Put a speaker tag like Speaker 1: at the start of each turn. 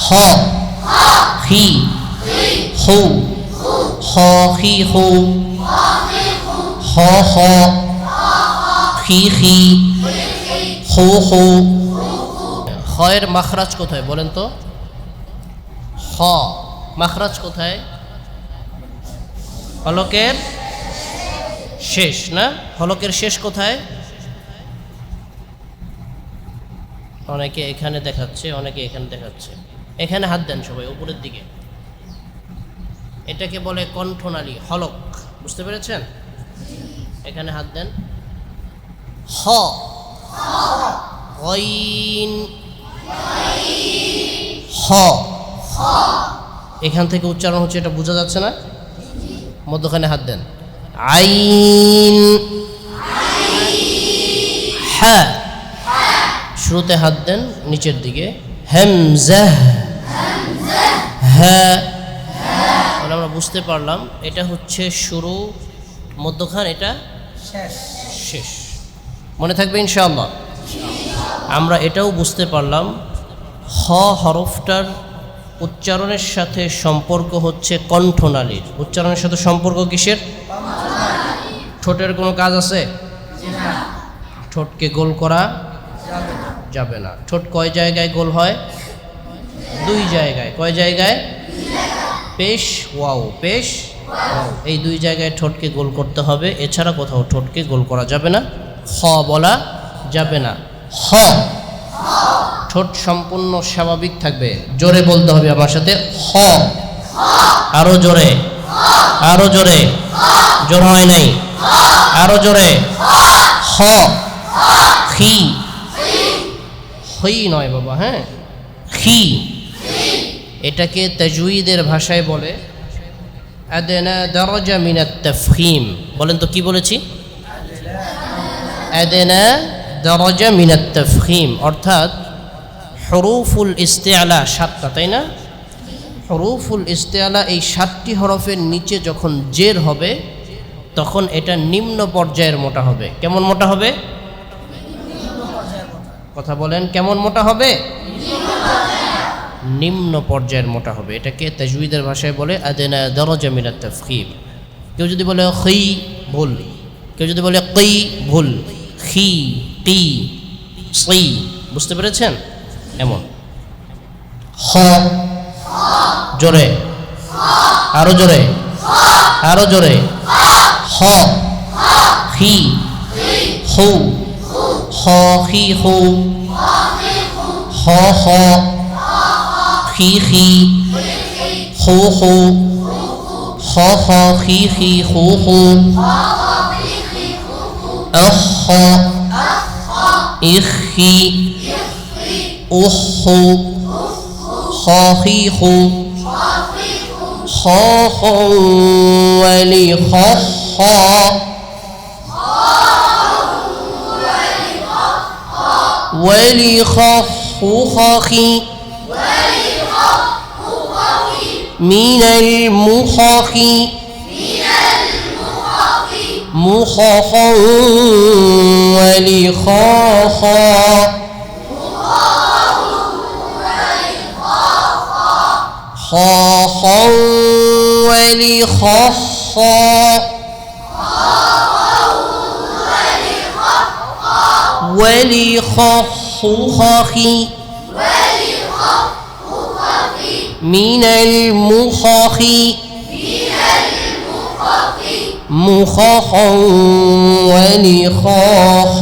Speaker 1: হ হি হু হ হি হু হ হ হি হি হু হু। হয়ের মাখরাজ কোথায় বলেন তো? হ মাখরাজ কোথায়? হলকের শেষ না? হলকের শেষ কোথায়? অনেকে এখানে দেখাচ্ছে, অনেকে এখানে দেখাচ্ছে। এখানে হাত দেন সবাই উপরের দিকে। এটাকে বলে কণ্ঠনালী, হলক। বুঝতে পেরেছেন? এখানে হাত দেন। হ গইন হ, এখান থেকে উচ্চারণ হচ্ছে, এটা বোঝা যাচ্ছে না? মধ্যখানে হাত দেন। আইন হা, শুরুতে হাত দেন নিচের দিকে। হামজাহ হা, আমরা বুঝতে পারলাম এটা হচ্ছে শুরু, মধ্যখান এটা শেষ। মনে থাকবে ইনশাআল্লাহ। আমরা এটাও বুঝতে পারলাম হ হরফটার উচ্চারণের সাথে সম্পর্ক হচ্ছে কণ্ঠনালীর। উচ্চারণের সাথে সম্পর্ক কিসের? ঠোঁটের কোনো কাজ আছে? ঠোঁটকে গোল করা যাবে না। ঠোঁট কয় জায়গায় গোল হয়? দুই জায়গায়। কয় জায়গায়? পেশ ওয়াও, পেশ ওয়াও, এই দুই জায়গায় ঠোঁটকে গোল করতে হবে। এছাড়া কোথাও ঠোঁটকে গোল করা যাবে না, হ বলা যাবে না। হ ঠোঁট সম্পূর্ণ স্বাভাবিক থাকবে। জোরে বলতে হবে আমার সাথে, হ। আরো জোরে, আরো জোরে, জোর হয় নাই, আরো জোরে। হ খি, হই নয় বাবা, হ্যাঁ খি। এটাকে তাজউইদের ভাষায় বলে আদনা দারাজা মিনাত তাফখীম। বলেন তো কি বলেছি? আদনা দারাজা মিনাত তাফখীম, অর্থাৎ হরুফুল ইস্তিআলা সাতটা, তাই না? হরুফুল ইস্তিআলা এই 7টি হরফের নিচে যখন জের হবে তখন এটা নিম্ন পর্যায়ের মোটা হবে। কেমন মোটা হবে? কথা বলেন, কেমন মোটা হবে? নিম্ন পর্যায়ের মোটা হবে। এটাকে তাজউইদের ভাষায় বলে আদনা দারাজা মিনাত তাফখীম। কেউ যদি বলে খি, ভুল। কেউ যদি বলে কি, ভুল। খি, তি, সি। বুঝতে পেরেছেন? এমন। হ জোরে, আরো জোরে, আরো জোরে। হ হি হু হ হি হু হ হ হি হি হু হু হ হ হি হি হু হু আহ হ ইখ হি উহ হু হ হি হু খ খ ওয়ালি খ খ ওয়ালি খ হু খ খি মিনাল মুখাখি মুখ খ ওয়ালি খ খ খ খ ওয়ালি খ খ ওয়ালি খ হু খ খি মিনাল মুখাখি মুখ খ ওয়ালি খ খ